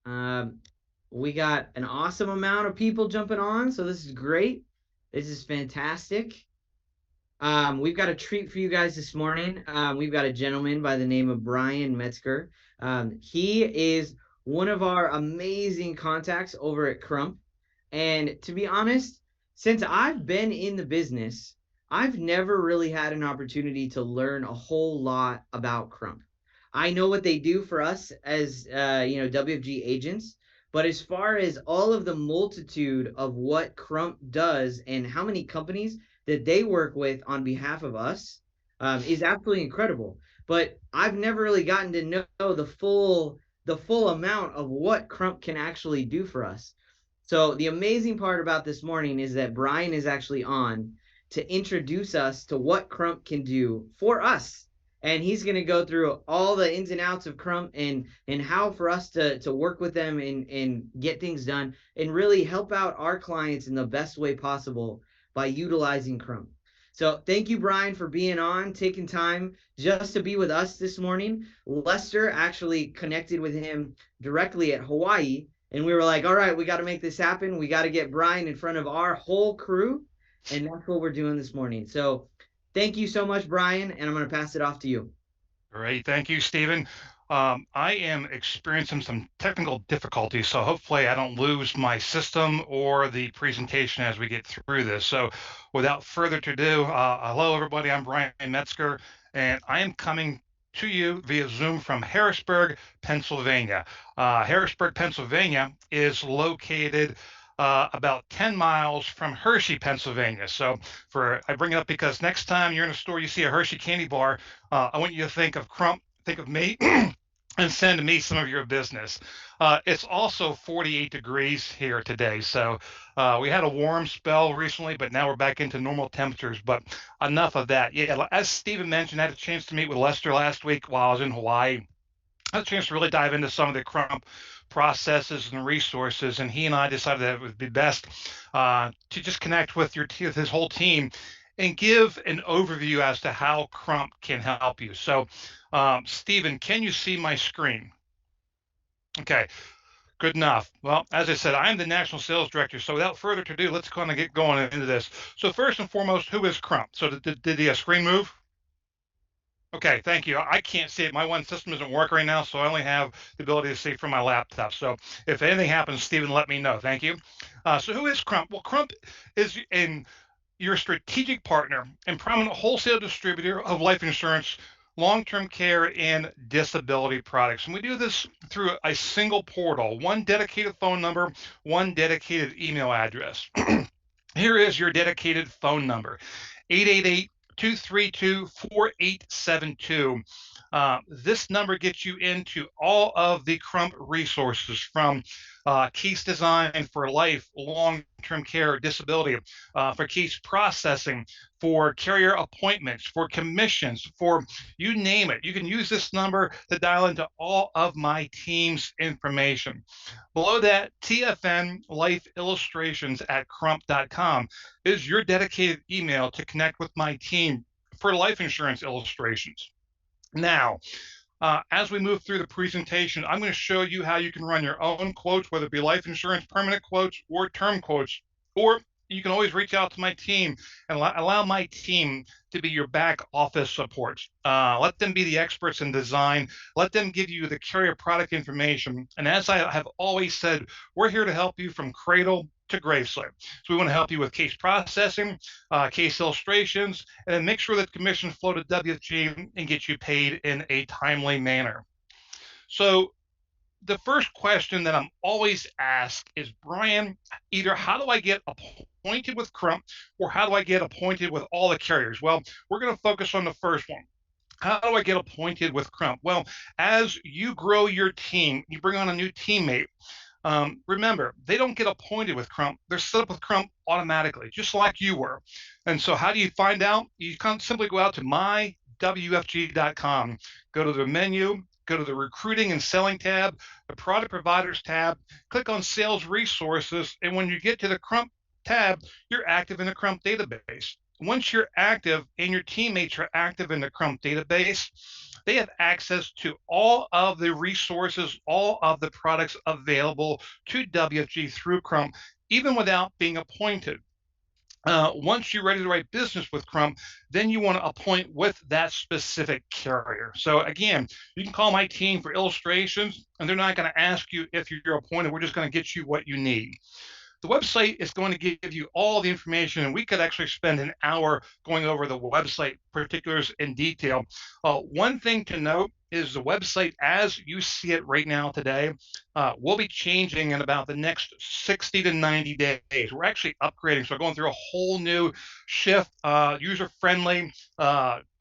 Um, we got an awesome amount of people jumping on, so this is great. This is fantastic. We've got a treat for you guys this morning. We've got a gentleman by the name of Brian Metzger. He is one of our amazing contacts over at Crump. And to be honest, since I've been in the business, I've never really had an opportunity to learn a whole lot about Crump. I know what they do for us as WFG agents, but as far as all of the multitude of what Crump does and how many companies that they work with on behalf of us is absolutely incredible. But I've never really gotten to know the full amount of what Crump can actually do for us. So the amazing part about this morning is that Brian is actually on to introduce us to what Crump can do for us. And he's going to go through all the ins and outs of Crump and how for us to work with them and get things done and really help out our clients in the best way possible by utilizing Crump. So thank you, Brian, for being on, taking time just to be with us this morning. Lester actually connected with him directly at Hawaii, and we were like, all right, we got to make this happen. We got to get Brian in front of our whole crew, and that's what we're doing this morning. So thank you so much, Brian, and I'm going to pass it off to you. Great. Thank you, Stephen. I am experiencing some technical difficulties, so hopefully I don't lose my system or the presentation as we get through this. So without further ado, hello, everybody. I'm Brian Metzger, and I am coming to you via Zoom from Harrisburg, Pennsylvania. Harrisburg, Pennsylvania is located about 10 miles from Hershey, Pennsylvania. So I bring it up because next time you're in a store, you see a Hershey candy bar, I want you to think of Crump, think of me, and send me some of your business. It's also 48 degrees here today. So we had a warm spell recently, but now we're back into normal temperatures. But enough of that. Yeah, as Stephen mentioned, I had a chance to meet with Lester last week while I was in Hawaii. I had a chance to really dive into some of the Crump processes and resources, and he and I decided that it would be best to just connect with with his whole team and give an overview as to how Crump can help you. So, Stephen, can you see my screen? Okay, good enough. Well, as I said, I'm the national sales director. So without further ado, let's kind of get going into this. So first and foremost, who is Crump? So did the screen move? Okay, thank you. I can't see it. My one system isn't working right now, so I only have the ability to see from my laptop. So if anything happens, Stephen, let me know. Thank you. So who is Crump? Well, Crump is your strategic partner and prominent wholesale distributor of life insurance, long-term care, and disability products. And we do this through a single portal, one dedicated phone number, one dedicated email address. Here is your dedicated phone number, 888 232 4872. This number gets you into all of the Crump resources from case design for life, long-term care, disability, for case processing, for carrier appointments, for commissions, for you name it. You can use this number to dial into all of my team's information. Below that, TFN Life Illustrations at crump.com is your dedicated email to connect with my team for life insurance illustrations. Now, as we move through the presentation, I'm going to show you how you can run your own quotes, whether it be life insurance, permanent quotes, or term quotes, or you can always reach out to my team and allow my team to be your back office support. Let them be the experts in design. Let them give you the carrier product information. And as I have always said, we're here to help you from cradle to gravesite. So we want to help you with case processing, case illustrations, and then make sure that commissions flow to WFG and get you paid in a timely manner. So the first question that I'm always asked is, Brian, either how do I get appointed with Crump or how do I get appointed with all the carriers? Well, we're going to focus on the first one. How do I get appointed with Crump? Well, as you grow your team, you bring on a new teammate. Remember, they don't get appointed with Crump. They're set up with Crump automatically, just like you were. And so how do you find out? You can simply go out to mywfg.com, go to the menu, go to the recruiting and selling tab, the product providers tab, click on sales resources, and when you get to the Crump tab, you're active in the Crump database. Once you're active and your teammates are active in the Crump database, they have access to all of the resources, all of the products available to WFG through Crump, even without being appointed. Once you're ready to write business with Crump, then you want to appoint with that specific carrier. So again, you can call my team for illustrations, and they're not going to ask you if you're appointed. We're just going to get you what you need. The website is going to give you all the information, and we could actually spend an hour going over the website particulars in detail. One thing to note is the website as you see it right now today will be changing in about the next 60 to 90 days. We're actually upgrading, so going through a whole new shift, user-friendly,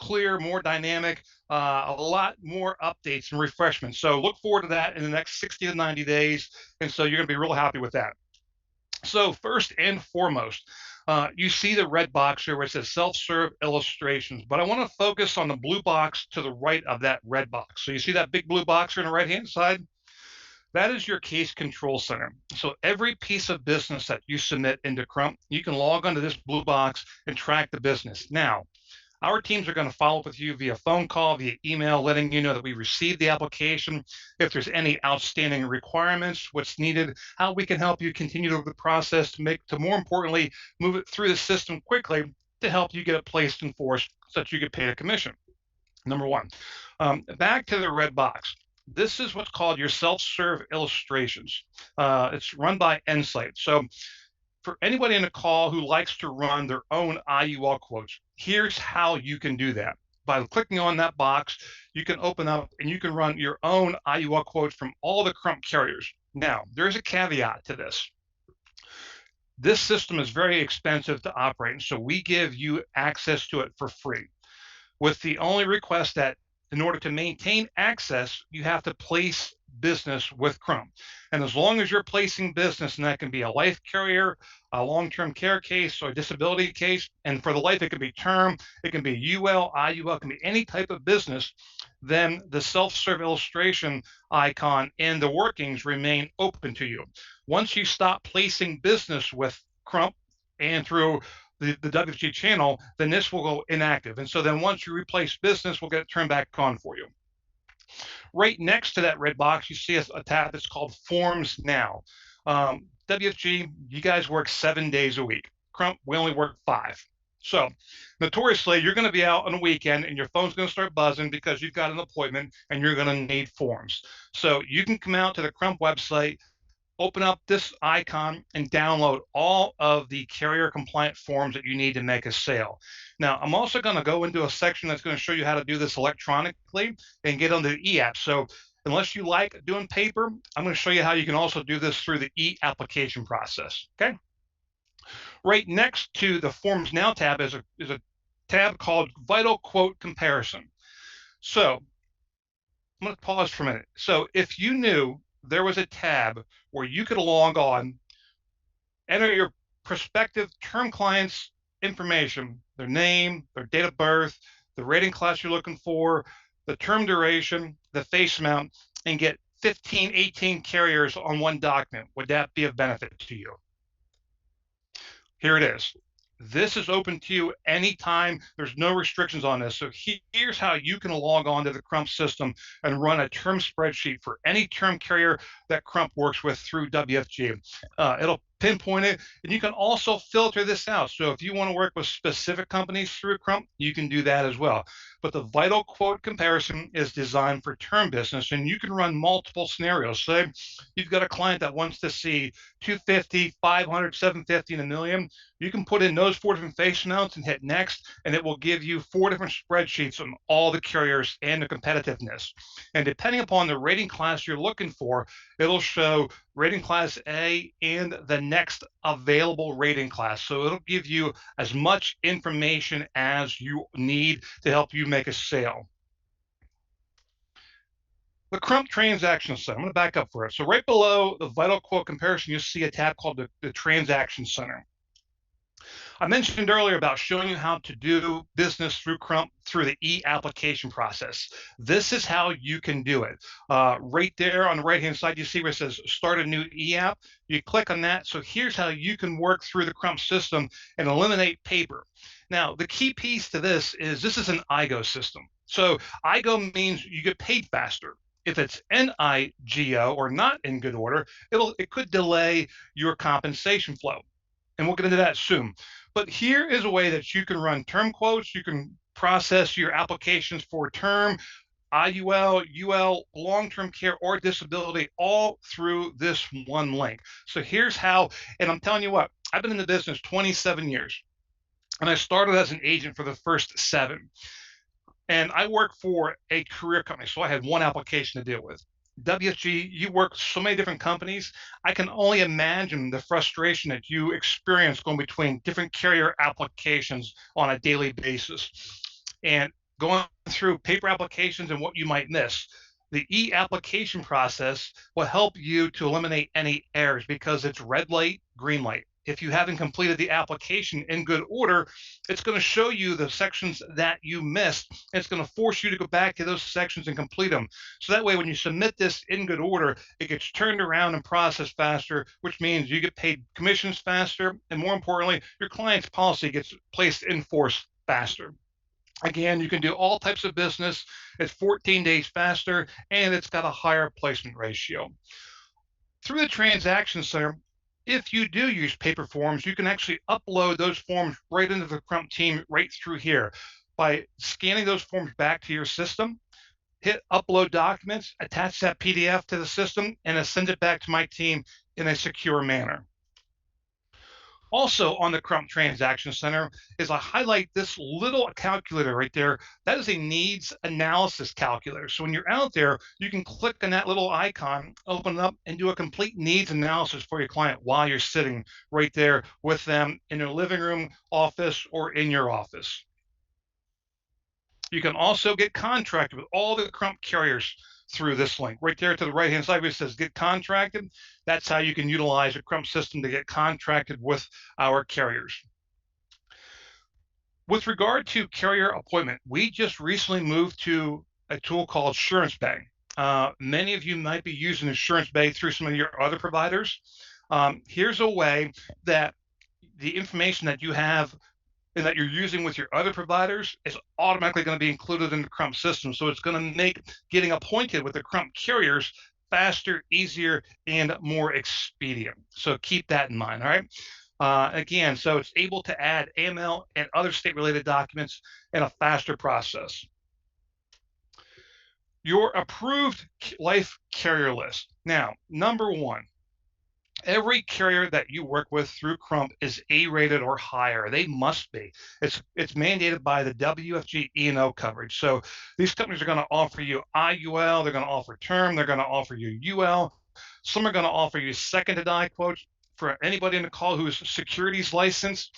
clear, more dynamic, a lot more updates and refreshments. So look forward to that in the next 60 to 90 days, and so you're going to be real happy with that. So first and foremost, you see the red box here where it says self-serve illustrations, but I want to focus on the blue box to the right of that red box. So you see that big blue box here on the right-hand side? That is your case control center. So every piece of business that you submit into Crump, you can log onto this blue box and track the business. Now, our teams are going to follow up with you via phone call, via email, letting you know that we received the application, if there's any outstanding requirements, what's needed, how we can help you continue the process to more importantly, move it through the system quickly to help you get it placed in force so that you get paid a commission. Number one. Back to the red box. This is what's called your self-serve illustrations. It's run by Insight. So for anybody in the call who likes to run their own IUL quotes, here's how you can do that. By clicking on that box, you can open up and you can run your own IUL quotes from all the Crump carriers. Now, there's a caveat to this. This system is very expensive to operate, and so we give you access to it for free, with the only request that in order to maintain access, you have to place business with Crump. And as long as you're placing business, and that can be a life carrier, a long-term care case, or a disability case, and for the life, it can be term, it can be UL, IUL, it can be any type of business, then the self-serve illustration icon and the workings remain open to you. Once you stop placing business with Crump and through the WFG channel, then this will go inactive. And so then once you replace business, we'll get it turned back on for you. Right next to that red box, you see a tab that's called Forms Now. WFG, you guys work 7 days a week. Crump, we only work 5. So notoriously, you're going to be out on a weekend and your phone's going to start buzzing because you've got an appointment and you're going to need forms. So you can come out to the Crump website, open up this icon and download all of the carrier compliant forms that you need to make a sale. Now, I'm also going to go into a section that's going to show you how to do this electronically and get on the e-app. So unless you like doing paper, I'm going to show you how you can also do this through the e-application process, okay? Right next to the Forms Now tab is a tab called Vital Quote Comparison. So I'm going to pause for a minute. So if you knew there was a tab where you could log on, enter your prospective term clients' information, their name, their date of birth, the rating class you're looking for, the term duration, the face amount, and get 15, 18 carriers on one document. Would that be of benefit to you? Here it is. This is open to you anytime. There's no restrictions on this. So here's how you can log on to the Crump system and run a term spreadsheet for any term carrier that Crump works with through WFG. It'll pinpoint it, and you can also filter this out. So if you want to work with specific companies through Crump, you can do that as well. But the Vital Quote Comparison is designed for term business, and you can run multiple scenarios. Say you've got a client that wants to see 250, 500, 750, and a million. You can put in those 4 different face amounts and hit next, and it will give you 4 different spreadsheets on all the carriers and the competitiveness. And depending upon the rating class you're looking for, it'll show rating class A and the next available rating class. So it'll give you as much information as you need to help you make a sale. The Crump Transaction Center, I'm going to back up for it. So right below the Vital Quote Comparison, you'll see a tab called the Transaction Center. I mentioned earlier about showing you how to do business through Crump through the e-application process. This is how you can do it. Right there on the right-hand side, you see where it says start a new e-app. You click on that. So here's how you can work through the Crump system and eliminate paper. Now, the key piece to this is an IGO system. So IGO means you get paid faster. If it's NIGO or not in good order, it could delay your compensation flow. And we'll get into that soon. But here is a way that you can run term quotes. You can process your applications for term, IUL, UL, long-term care, or disability, all through this one link. So here's how, and I'm telling you what, I've been in the business 27 years, and I started as an agent for the first 7. And I work for a career company, so I had one application to deal with. WSG, you work so many different companies. I can only imagine the frustration that you experience going between different carrier applications on a daily basis and going through paper applications and what you might miss. The e-application process will help you to eliminate any errors because it's red light, green light. If you haven't completed the application in good order, it's going to show you the sections that you missed. And it's going to force you to go back to those sections and complete them. So that way, when you submit this in good order, it gets turned around and processed faster, which means you get paid commissions faster. And more importantly, your client's policy gets placed in force faster. Again, you can do all types of business. It's 14 days faster, and it's got a higher placement ratio. Through the Transaction Center, if you do use paper forms, you can actually upload those forms right into the Crump team right through here by scanning those forms back to your system. Hit upload documents, attach that PDF to the system, and send it back to my team in a secure manner. Also on the Crump Transaction Center is I highlight this little calculator right there. That is a needs analysis calculator. So when you're out there, you can click on that little icon, open it up, and do a complete needs analysis for your client while you're sitting right there with them in their living room, office, or in your office. You can also get contracted with all the Crump carriers through this link. Right there to the right-hand side where it says get contracted, that's how you can utilize a Crump system to get contracted with our carriers. With regard to carrier appointment, we just recently moved to a tool called Assurance Bay. Many of you might be using Assurance Bay through some of your other providers. Here's a way that the information that you have and that you're using with your other providers is automatically going to be included in the Crump system. So it's going to make getting appointed with the Crump carriers faster, easier, and more expedient. So keep that in mind, all right? Again, so it's able to add AML and other state-related documents in a faster process. Your approved life carrier list. Now, number one, every carrier that you work with through Crump is A-rated or higher. They must be. It's mandated by the WFG E&O coverage. So these companies are going to offer you IUL, they're going to offer term, they're going to offer you UL. Some are going to offer you second to die quotes. For anybody in the call who is securities licensed,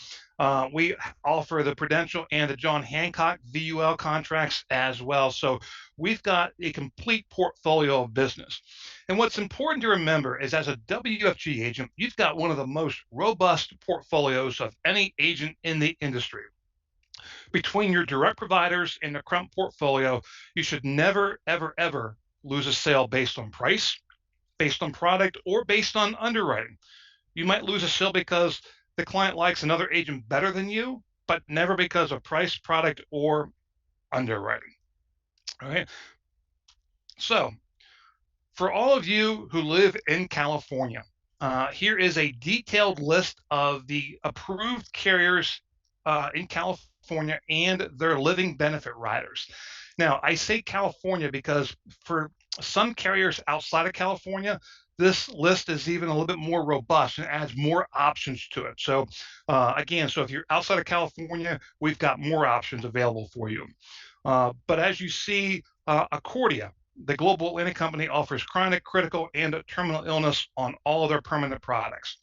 we offer the Prudential and the John Hancock VUL contracts as well. So we've got a complete portfolio of business. And what's important to remember is as a WFG agent, you've got one of the most robust portfolios of any agent in the industry. Between your direct providers and the Crump portfolio, you should never, ever, ever lose a sale based on price, based on product, or based on underwriting. You might lose a sale because the client likes another agent better than you, but never because of price, product, or underwriting. All right. So for all of you who live in California, here is a detailed list of the approved carriers in California and their living benefit riders. Now, I say California because for some carriers outside of California, this list is even a little bit more robust and adds more options to it. So again, so if you're outside of California, we've got more options available for you. But as you see, Accordia, the global Atlantic company, offers chronic, critical, and terminal illness on all of their permanent products.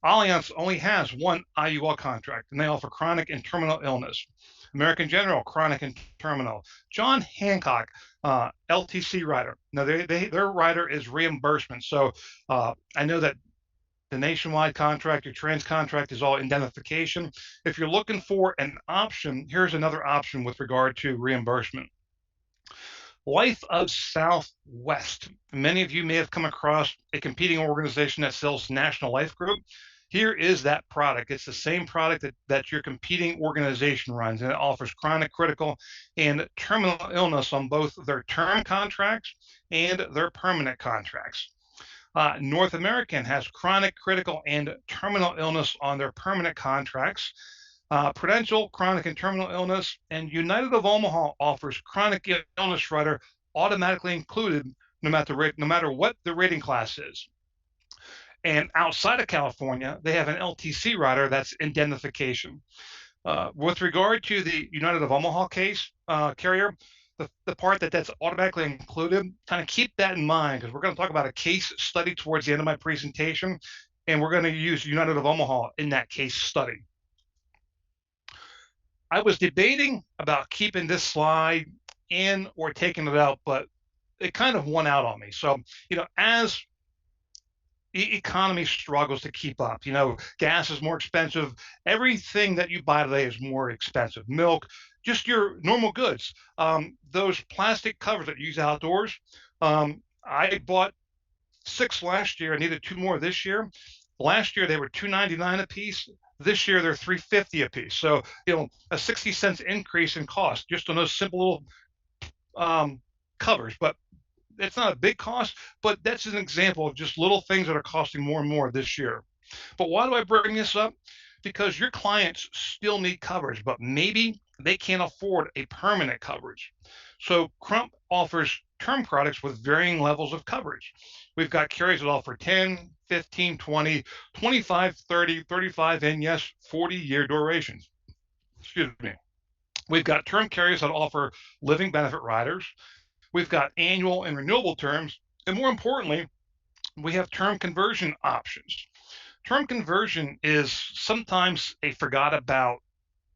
Allianz only has one IUL contract, and they offer chronic and terminal illness. American General, chronic and terminal. John Hancock, LTC rider. Now, their rider is reimbursement. So I know that the nationwide contract, your trans contract is all indemnification. If you're looking for an option, here's another option with regard to reimbursement. Life of Southwest. Many of you may have come across a competing organization that sells National Life Group. Here is that product. It's the same product that your competing organization runs, and it offers chronic, critical, and terminal illness on both their term contracts and their permanent contracts. North American has chronic, critical, and terminal illness on their permanent contracts. Prudential, chronic and terminal illness, and United of Omaha offers chronic illness rider automatically included no matter what the rating class is. And outside of California, they have an LTC rider that's indemnification. With regard to the United of Omaha case carrier, the part that's automatically included, kind of keep that in mind because we're going to talk about a case study towards the end of my presentation, and we're going to use United of Omaha in that case study. I was debating about keeping this slide in or taking it out, but it kind of won out on me. So, as the economy struggles to keep up, gas is more expensive. Everything that you buy today is more expensive. Milk, just your normal goods. Those plastic covers that you use outdoors, I bought 6 last year. I needed 2 more this year. Last year they were $2.99 a piece. This year they're $3.50 a piece. So a 60 cents increase in cost just on those simple little covers. But it's not a big cost, but that's an example of just little things that are costing more and more this year. But why do I bring this up? Because your clients still need coverage, but maybe they can't afford a permanent coverage. So Crump offers term products with varying levels of coverage. We've got carriers that offer 10, 15, 20, 25, 30, 35, and yes, 40-year durations. Excuse me. We've got term carriers that offer living benefit riders. We've got annual and renewable terms. And more importantly, we have term conversion options. Term conversion is sometimes a forgot about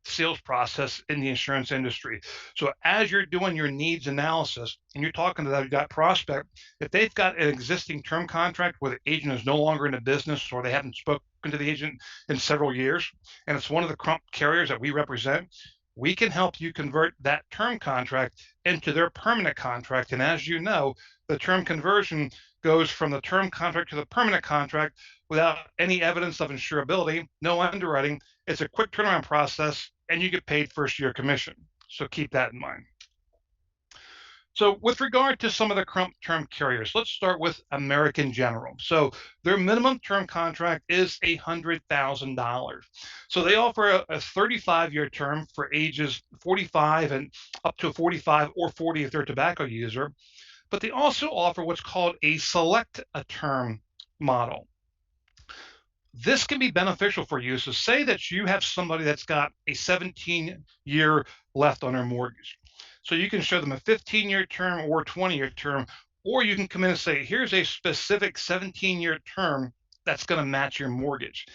sales process in the insurance industry. So as you're doing your needs analysis and you're talking to that prospect, if they've got an existing term contract where the agent is no longer in the business or they haven't spoken to the agent in several years, and it's one of the Crump carriers that we represent, we can help you convert that term contract into their permanent contract. And as you know, the term conversion goes from the term contract to the permanent contract without any evidence of insurability, no underwriting. It's a quick turnaround process, and you get paid first-year commission. So keep that in mind. So with regard to some of the Crump term carriers, let's start with American General. So their minimum term contract is $100,000. So they offer a 35-year term for ages 45 and up to 45 or 40 if they're a tobacco user. But they also offer what's called a select a term model. This can be beneficial for you. So say that you have somebody that's got a 17-year left on their mortgage. So you can show them a 15-year term or a 20-year term, or you can come in and say, here's a specific 17-year term that's going to match your mortgage.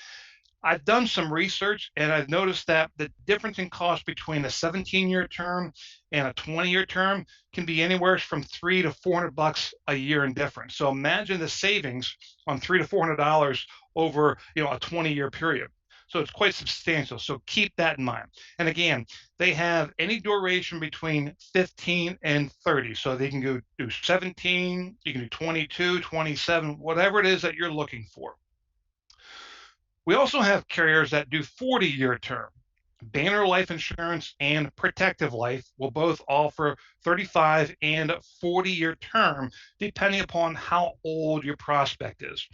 I've done some research and I've noticed that the difference in cost between a 17-year term and a 20-year term can be anywhere from $300 to $400 a year in difference. So imagine the savings on $300 to $400 over a 20-year period. So it's quite substantial. So keep that in mind. And again, they have any duration between 15 and 30. So they can go do 17, you can do 22, 27, whatever it is that you're looking for. We also have carriers that do 40-year term. Banner Life Insurance and Protective Life will both offer 35 and 40-year term, depending upon how old your prospect is.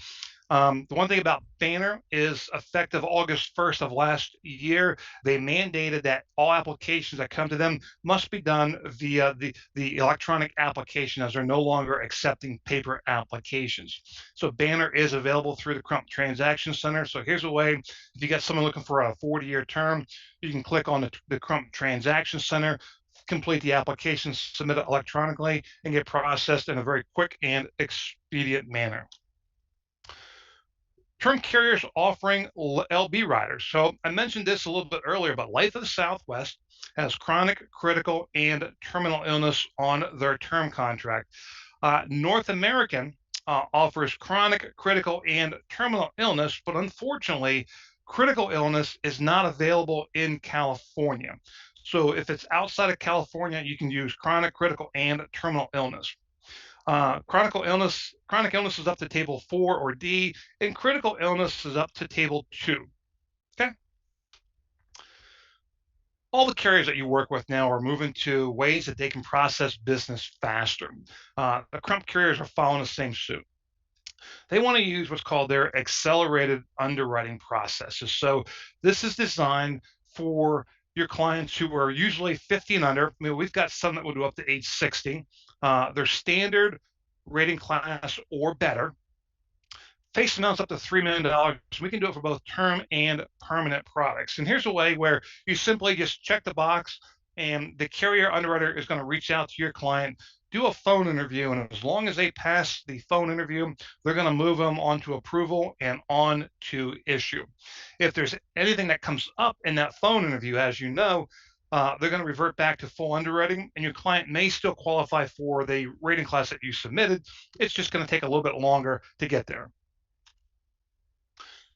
The one thing about Banner is effective August 1st of last year, they mandated that all applications that come to them must be done via the electronic application, as they're no longer accepting paper applications. So Banner is available through the Crump Transaction Center. So here's a way, if you got someone looking for a 40-year term, you can click on the Crump Transaction Center, complete the application, submit it electronically, and get processed in a very quick and expedient manner. Term carriers offering LB riders. So I mentioned this a little bit earlier, but Life of the Southwest has chronic, critical, and terminal illness on their term contract. North American offers chronic, critical, and terminal illness, but unfortunately, critical illness is not available in California. So if it's outside of California, you can use chronic, critical, and terminal illness. Chronic illness is up to table 4 or D, and critical illness is up to table 2. Okay. All the carriers that you work with now are moving to ways that they can process business faster. The Crump carriers are following the same suit. They want to use what's called their accelerated underwriting processes. So this is designed for your clients who are usually 50 and under. I mean, we've got some that will do up to age 60. They're standard rating class or better. Face amounts up to $3 million. We can do it for both term and permanent products. And here's a way where you simply just check the box, and the carrier underwriter is going to reach out to your client, do a phone interview, and as long as they pass the phone interview, they're going to move them on to approval and on to issue. If there's anything that comes up in that phone interview, as you know, they're going to revert back to full underwriting, and your client may still qualify for the rating class that you submitted. It's just going to take a little bit longer to get there.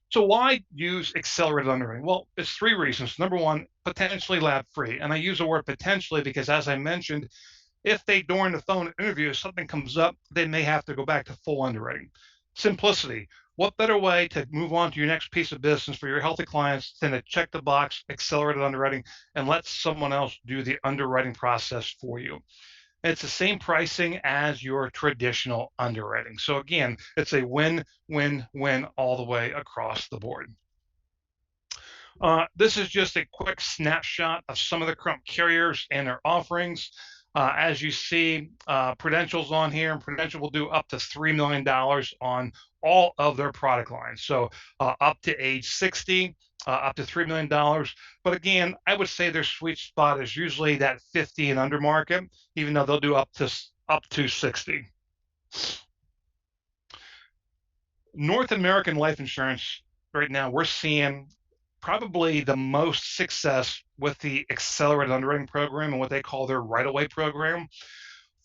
So why use accelerated underwriting? Well, it's 3 reasons. Number 1, potentially lab-free. And I use the word potentially because, as I mentioned, if they, during the phone interview, if something comes up, they may have to go back to full underwriting. Simplicity. What better way to move on to your next piece of business for your healthy clients than to check the box, accelerated underwriting, and let someone else do the underwriting process for you? It's the same pricing as your traditional underwriting. So again, it's a win-win-win all the way across the board. This is just a quick snapshot of some of the Crump carriers and their offerings. As you see, Prudential's on here, and Prudential will do up to $3 million on all of their product lines. So up to age 60, up to $3 million. But again, I would say their sweet spot is usually that 50 and under market, even though they'll do up to 60. North American life insurance right now, we're seeing probably the most success with the accelerated underwriting program and what they call their right-of-way program.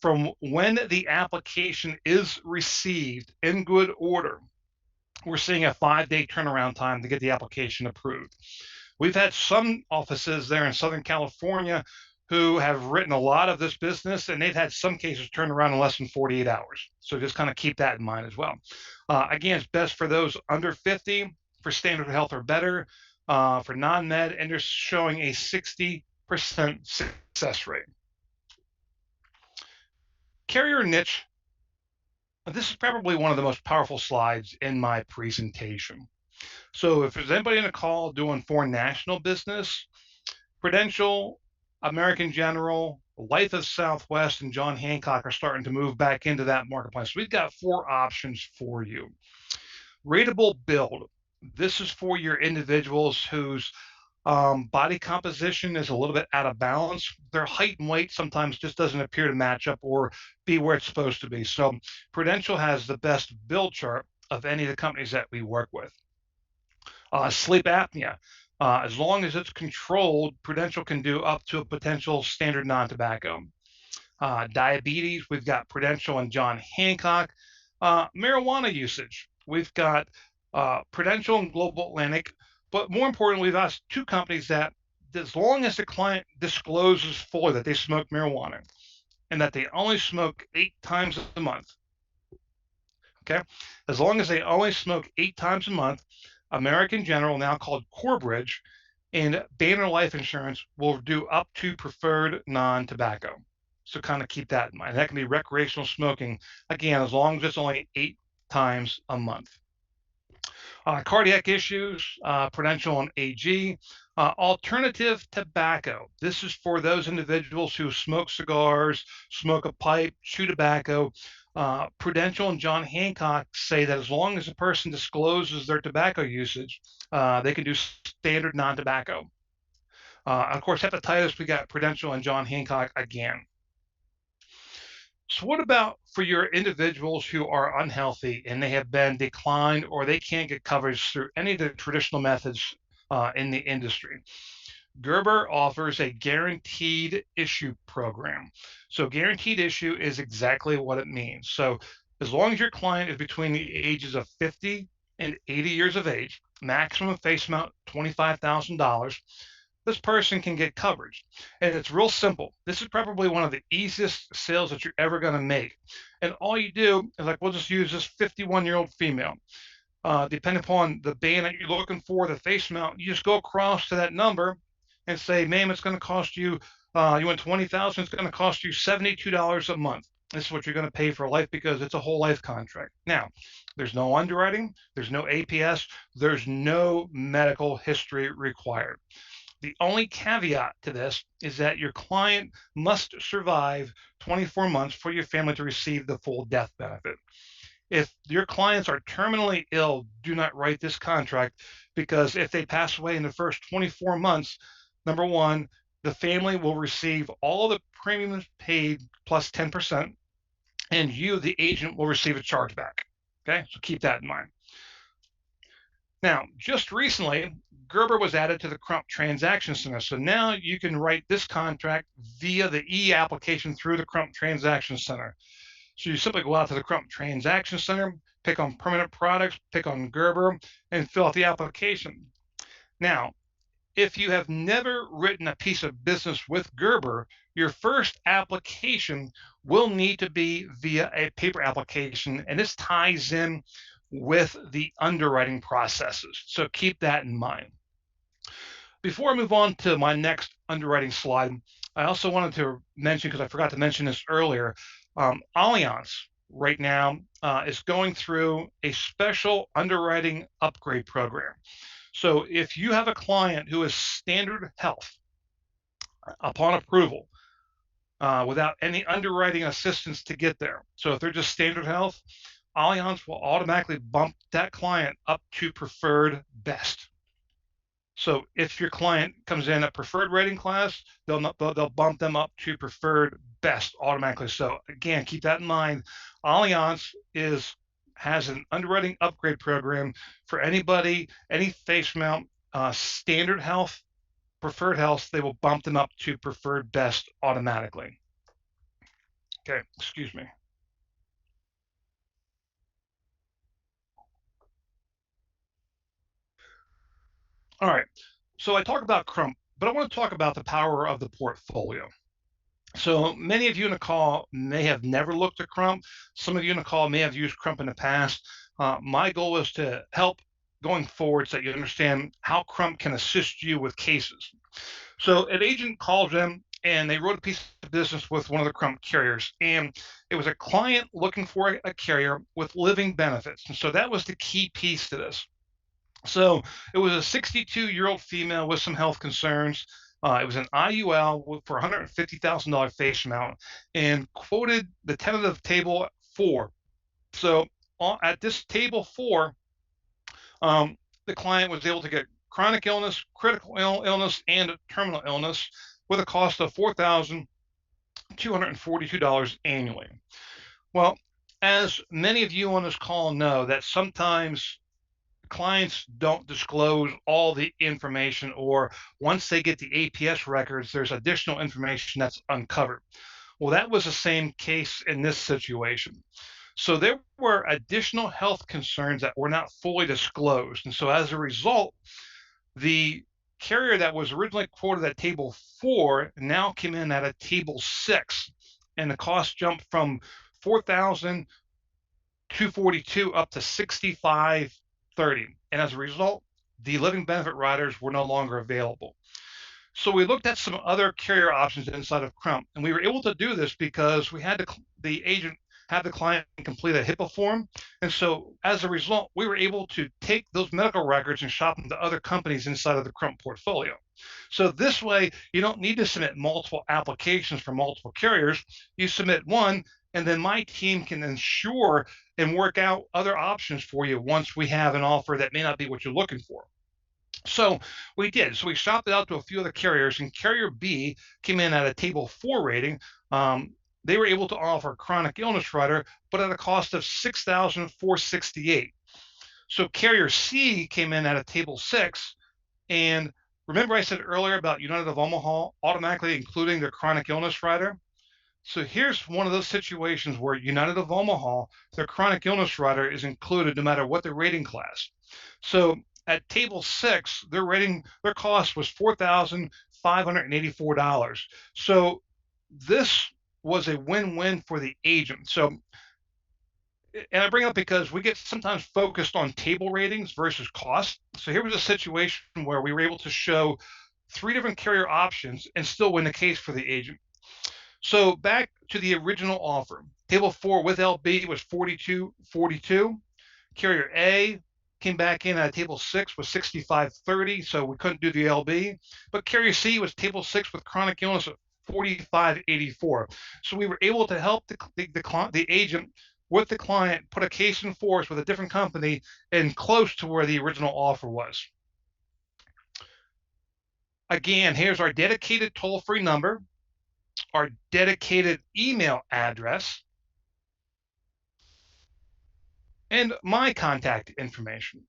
From when the application is received in good order, we're seeing a 5-day turnaround time to get the application approved. We've had some offices there in Southern California who have written a lot of this business, and they've had some cases turned around in less than 48 hours. So just kind of keep that in mind as well. Again, it's best for those under 50 for standard health or better, for non-med, and they're showing a 60% success rate. Carrier niche. This is probably one of the most powerful slides in my presentation. So if there's anybody in the call doing foreign national business, Prudential, American General, Life of Southwest, and John Hancock are starting to move back into that marketplace. We've got 4 options for you. Rateable build. This is for your individuals whose body composition is a little bit out of balance. Their height and weight sometimes just doesn't appear to match up or be where it's supposed to be. So Prudential has the best build chart of any of the companies that we work with. Sleep apnea. As long as it's controlled, Prudential can do up to a potential standard non-tobacco. Diabetes, we've got Prudential and John Hancock. Marijuana usage, we've got Prudential and Global Atlantic. But more importantly, we've asked 2 companies that, as long as the client discloses fully that they smoke marijuana and that they only smoke 8 times a month, okay? As long as they only smoke 8 times a month, American General, now called Corebridge, and Banner Life Insurance will do up to preferred non-tobacco. So kind of keep that in mind. That can be recreational smoking, again, as long as it's only 8 times a month. Cardiac issues, Prudential and AG. Alternative tobacco. This is for those individuals who smoke cigars, smoke a pipe, chew tobacco. Prudential and John Hancock say that as long as a person discloses their tobacco usage, they can do standard non-tobacco. Of course, hepatitis, we got Prudential and John Hancock again. So what about for your individuals who are unhealthy and they have been declined or they can't get coverage through any of the traditional methods in the industry? Gerber offers a guaranteed issue program. So guaranteed issue is exactly what it means. So As long as your client is between the ages of 50 and 80 years of age, maximum face amount $25,000, this person can get coverage. And it's real simple. This is probably one of the easiest sales that you're ever going to make. And all you do is like, we'll just use this 51-year-old female. Depending upon the band that you're looking for, the face mount, you just go across to that number and say, ma'am, it's going to cost you, you want 20,000, it's going to cost you $72 a month. This is what you're going to pay for life because it's a whole life contract. Now, there's no underwriting, there's no APS, there's no medical history required. The only caveat to this is that your client must survive 24 months for your family to receive the full death benefit. If your clients are terminally ill, do not write this contract because if they pass away in the first 24 months, number one, the family will receive all the premiums paid plus 10%, and you, the agent, will receive a chargeback. Okay, so keep that in mind. Now, just recently, Gerber was added to the Crump Transaction Center. So now you can write this contract via the e-application through the Crump Transaction Center. So you simply go out to the Crump Transaction Center, pick on permanent products, pick on Gerber, and fill out the application. Now, if you have never written a piece of business with Gerber, your first application will need to be via a paper application, and this ties in with the underwriting processes. So keep that in mind. Before I move on to my next underwriting slide, I also wanted to mention, because I forgot to mention this earlier, Allianz right now is going through a special underwriting upgrade program. So if you have a client who is standard health upon approval, without any underwriting assistance to get there, so if they're just standard health, Allianz will automatically bump that client up to preferred best. So if your client comes in a preferred rating class, they'll bump them up to preferred best automatically. So again, keep that in mind. Allianz has an underwriting upgrade program for anybody, any face mount, standard health, preferred health, they will bump them up to preferred best automatically. Okay, excuse me. All right, so I talked about Crump, but I want to talk about the power of the portfolio. So many of you in the call may have never looked at Crump. Some of you in the call may have used Crump in the past. My goal is to help going forward so that you understand how Crump can assist you with cases. So an agent calls them and they wrote a piece of business with one of the Crump carriers, and it was a client looking for a carrier with living benefits. And so that was the key piece to this. So it was a 62-year-old female with some health concerns. It was an IUL for $150,000 face amount and quoted the tentative table 4. So at this table 4, the client was able to get chronic illness, critical illness, and terminal illness with a cost of $4,242 annually. Well, as many of you on this call know, that sometimes clients don't disclose all the information, or once they get the APS records, there's additional information that's uncovered. Well, that was the same case in this situation. So there were additional health concerns that were not fully disclosed. And so as a result, the carrier that was originally quoted at table 4 now came in at a table 6, and the cost jumped from 4,242 up to 6,530. And as a result, the living benefit riders were no longer available. So we looked at some other carrier options inside of Crump, and we were able to do this because we had the agent have the client complete a HIPAA form. And so as a result, we were able to take those medical records and shop them to other companies inside of the Crump portfolio. So this way, you don't need to submit multiple applications for multiple carriers. You submit one, and then my team can ensure and work out other options for you once we have an offer that may not be what you're looking for. So we did. So we shopped it out to a few of the carriers, and carrier B came in at a table 4 rating. They were able to offer a chronic illness rider, but at a cost of $6,468. So carrier C came in at a table 6, and remember I said earlier about United of Omaha automatically including their chronic illness rider? So here's one of those situations where United of Omaha, their chronic illness rider is included no matter what their rating class. So at table 6, their cost was $4,584. So this was a win-win for the agent. So, and I bring it up because we get sometimes focused on table ratings versus cost. So here was a situation where we were able to show 3 different carrier options and still win the case for the agent. So back to the original offer. Table 4 with LB was 42.42. Carrier A came back in at table 6 was 65.30, so we couldn't do the LB. But carrier C was table 6 with chronic illness at 45.84. So we were able to help the agent with the client put a case in force with a different company and close to where the original offer was. Again, here's our dedicated toll-free number, our dedicated email address, and my contact information.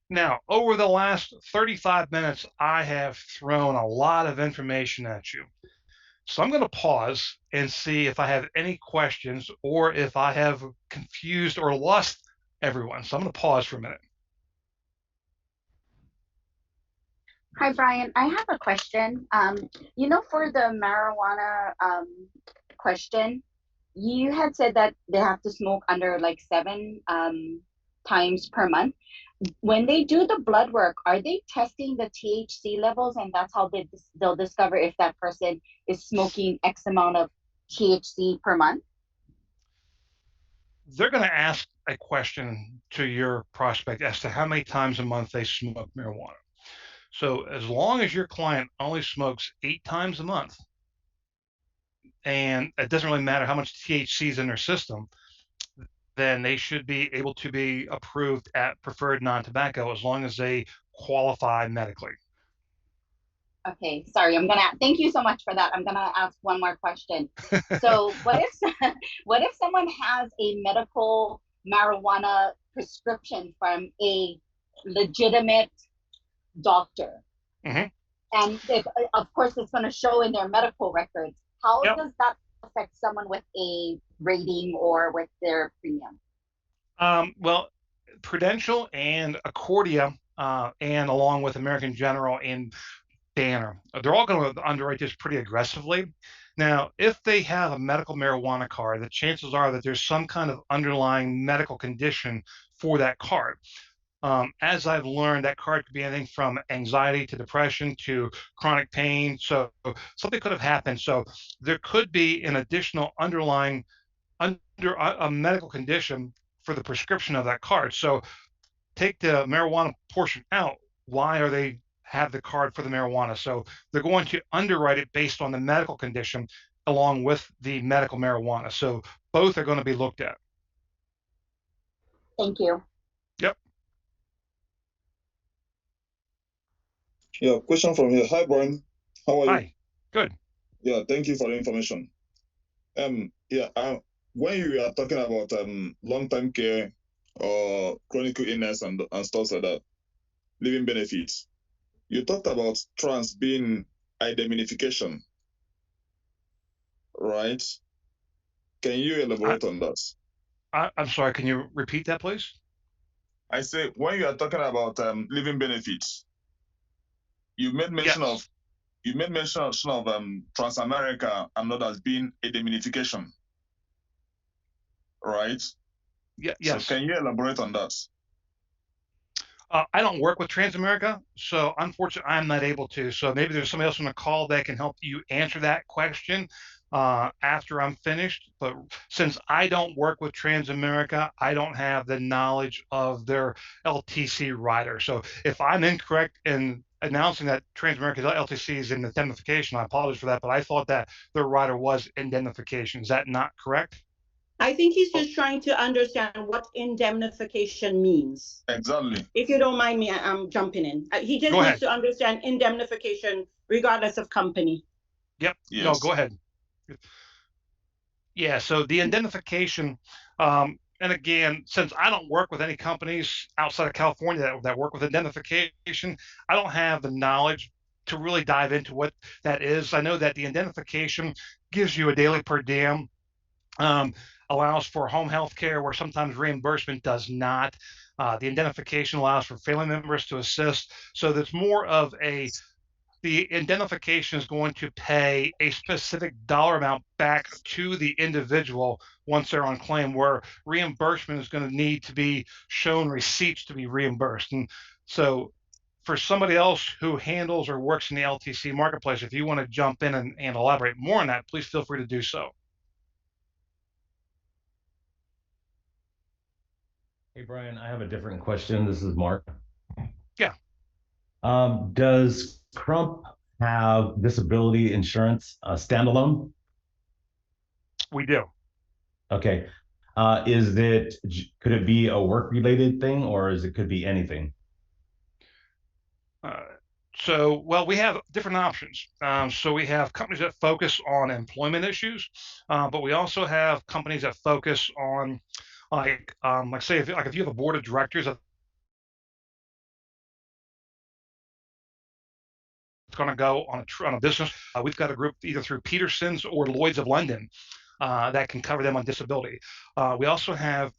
Now, over the last 35 minutes, I have thrown a lot of information at you. So I'm going to pause and see if I have any questions or if I have confused or lost everyone. So I'm going to pause for a minute. Hi, Brian. I have a question. For the marijuana question, you had said that they have to smoke under like 7 times per month. When they do the blood work, are they testing the THC levels, and that's how they'll discover if that person is smoking X amount of THC per month? They're going to ask a question to your prospect as to how many times a month they smoke marijuana. So as long as your client only smokes 8 times a month, and it doesn't really matter how much THC is in their system, then they should be able to be approved at preferred non-tobacco as long as they qualify medically. Okay, sorry. Thank you so much for that. I'm gonna ask one more question. So what if someone has a medical marijuana prescription from a legitimate doctor? Mm-hmm. And of course it's going to show in their medical records. How does that affect someone with a rating or with their premium? Well, Prudential and Accordia, and along with American General and Banner, they're all going to underwrite this pretty aggressively. Now, if they have a medical marijuana card, the chances are that there's some kind of underlying medical condition for that card. As I've learned, that card could be anything from anxiety to depression to chronic pain. So something could have happened. So there could be an additional underlying under a medical condition for the prescription of that card. So take the marijuana portion out. Why are they have the card for the marijuana? So they're going to underwrite it based on the medical condition along with the medical marijuana. So both are going to be looked at. Thank you. Yep. Yeah, question from here. Hi, Brian. How are you? Hi. Good. Yeah, thank you for the information. When you are talking about long-term care or chronic illness and stuff like that, living benefits, you talked about trans being indemnification, right? Can you elaborate on that? I'm sorry, can you repeat that, please? I say, when you are talking about living benefits, you made mention of Transamerica and others being indemnification, right? Yeah. Yes. So can you elaborate on that? I don't work with Transamerica, so unfortunately, I'm not able to. So maybe there's somebody else on the call that can help you answer that question after I'm finished. But since I don't work with Transamerica, I don't have the knowledge of their LTC rider. So if I'm incorrect in announcing that Transamerica's LTC is in indemnification, I apologize for that. But I thought that their rider was indemnification. Is that not correct? I think he's just trying to understand what indemnification means. Exactly. If you don't mind me, I'm jumping in. He just needs to understand indemnification regardless of company. Yep. Yes. No, go ahead. Yeah, so the indemnification, and again, since I don't work with any companies outside of California that work with indemnification, I don't have the knowledge to really dive into what that is. I know that the indemnification gives you a daily per diem, allows for home health care where sometimes reimbursement does not. The indemnification allows for family members to assist. So there's more of the indemnification is going to pay a specific dollar amount back to the individual once they're on claim, where reimbursement is going to need to be shown receipts to be reimbursed. And so for somebody else who handles or works in the LTC marketplace, if you want to jump in and elaborate more on that, please feel free to do so. Hey, Brian, I have a different question. This is Mark. Yeah. Does Crump have disability insurance standalone? We do. Okay. Could it be a work-related thing, or could be anything? Well, we have different options. So we have companies that focus on employment issues, but we also have companies that focus on, like say, if you have a board of directors that's going to go on a business, we've got a group either through Peterson's or Lloyd's of London that can cover them on disability. We also have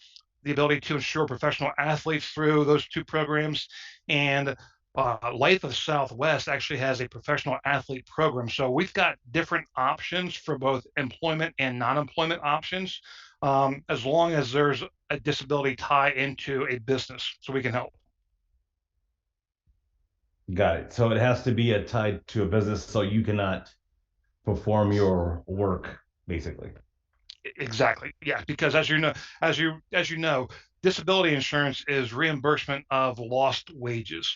the ability to insure professional athletes through those two programs, and Life of Southwest actually has a professional athlete program. So we've got different options for both employment and non-employment options, as long as there's a disability tie into a business, so we can help. Got it. So it has to be tied to a business, so you cannot perform your work, basically. Exactly. Yeah, because as you know, disability insurance is reimbursement of lost wages.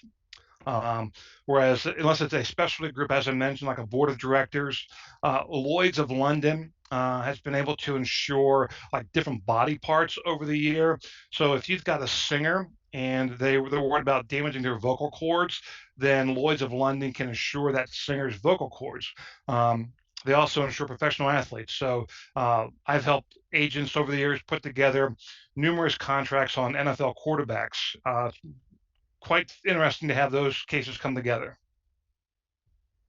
Whereas unless it's a specialty group, as I mentioned, like a board of directors, Lloyd's of London has been able to insure like different body parts over the year. So if you've got a singer and they're worried about damaging their vocal cords, then Lloyd's of London can insure that singer's vocal cords. They also insure professional athletes. So I've helped agents over the years put together numerous contracts on NFL quarterbacks. Quite interesting to have those cases come together.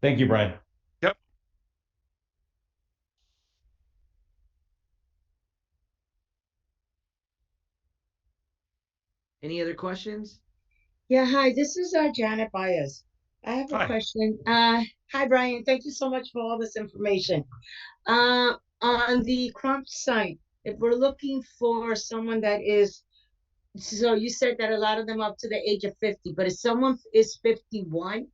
Thank you, Brian. Yep. Any other questions? Yeah, hi, this is Janet Baez. I have a question. Hi, Brian. Thank you so much for all this information. On the Crump site, if we're looking for someone that is, so you said that a lot of them up to the age of 50, but if someone is 51,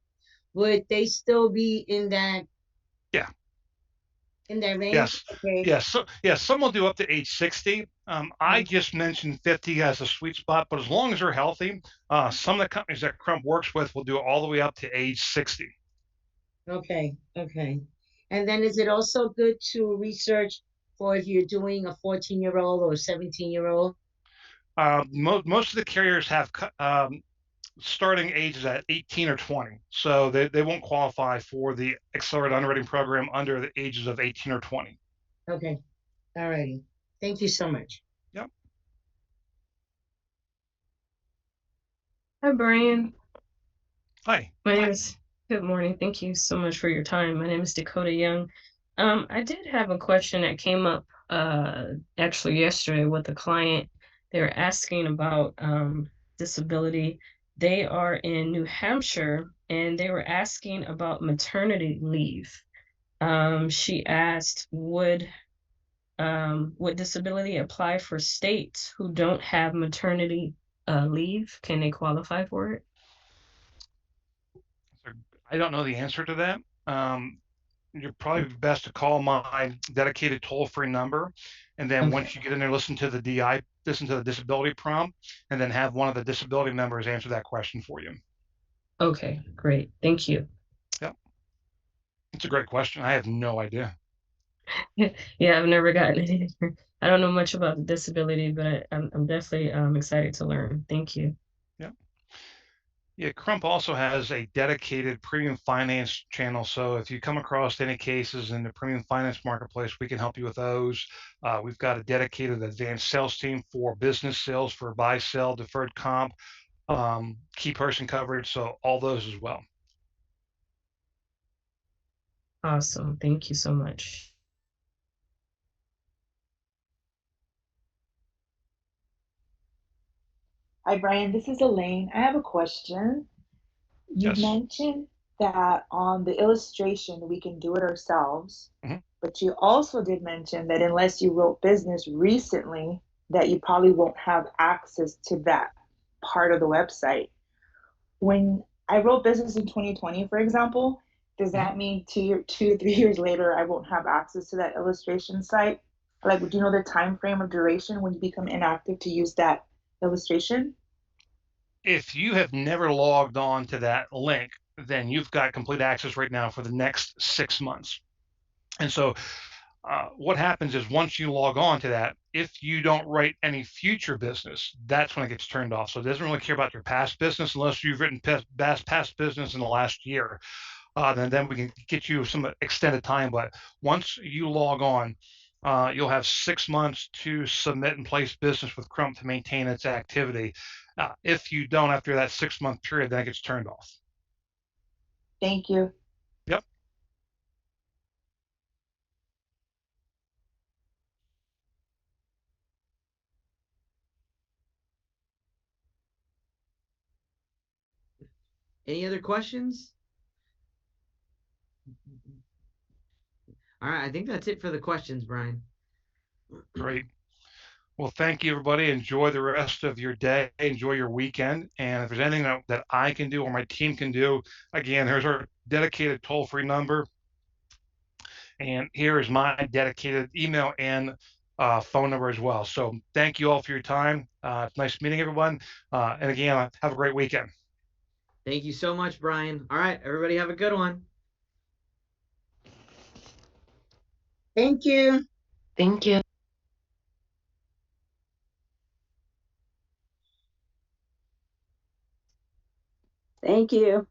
would they still be in that? Yeah. In that range? Yes. Okay. Yes. So, yeah, some will do up to age 60. I just mentioned 50 as a sweet spot, but as long as they're healthy, some of the companies that Crump works with will do it all the way up to age 60. Okay. Okay. And then is it also good to research for if you're doing a 14-year-old or a 17-year-old? Most of the carriers have starting ages at 18 or 20. So they won't qualify for the accelerated underwriting program under the ages of 18 or 20. Okay. All righty. Thank you so much. Yep. Hi, Brian. Hi. Good morning. Thank you so much for your time. My name is Dakota Young. I did have a question that came up actually yesterday with a client. They were asking about disability. They are in New Hampshire, and they were asking about maternity leave. She asked, would disability apply for states who don't have maternity leave? Can they qualify for it? I don't know the answer to that. You're probably best to call my dedicated toll-free number, and then once you get in there, listen to the disability prompt, and then have one of the disability members answer that question for you. Okay, great. Thank you. Yep. It's a great question. I have no idea. Yeah, I've never gotten it either. I don't know much about disability, but I'm definitely excited to learn. Thank you. Yep. Yeah, Crump also has a dedicated premium finance channel. So if you come across any cases in the premium finance marketplace, we can help you with those. We've got a dedicated advanced sales team for business sales, for buy, sell, deferred comp, key person coverage. So all those as well. Awesome. Thank you so much. Hi, Brian. This is Elaine. I have a question. You Yes. mentioned that on the illustration we can do it ourselves, Mhm. but you also did mention that unless you wrote business recently, that you probably won't have access to that part of the website. When I wrote business in 2020, for example, does that mean 2 to 3 years later I won't have access to that illustration site? Like, do you know the time frame of duration when you become inactive to use that illustration? If you have never logged on to that link, then you've got complete access right now for the next 6 months. And so what happens is once you log on to that, if you don't write any future business, that's when it gets turned off. So it doesn't really care about your past business unless you've written past business in the last year. Then we can get you some extended time. But once you log on, you'll have 6 months to submit and place business with Crump to maintain its activity. If you don't, after that 6 month period, then it gets turned off. Thank you. Yep. Any other questions? All right, I think that's it for the questions, Brian. Great. Well, thank you, everybody. Enjoy the rest of your day. Enjoy your weekend. And if there's anything that I can do or my team can do, again, here's our dedicated toll-free number. And here is my dedicated email and phone number as well. So thank you all for your time. It's nice meeting everyone. And again, have a great weekend. Thank you so much, Brian. All right, everybody have a good one. Thank you. Thank you. Thank you.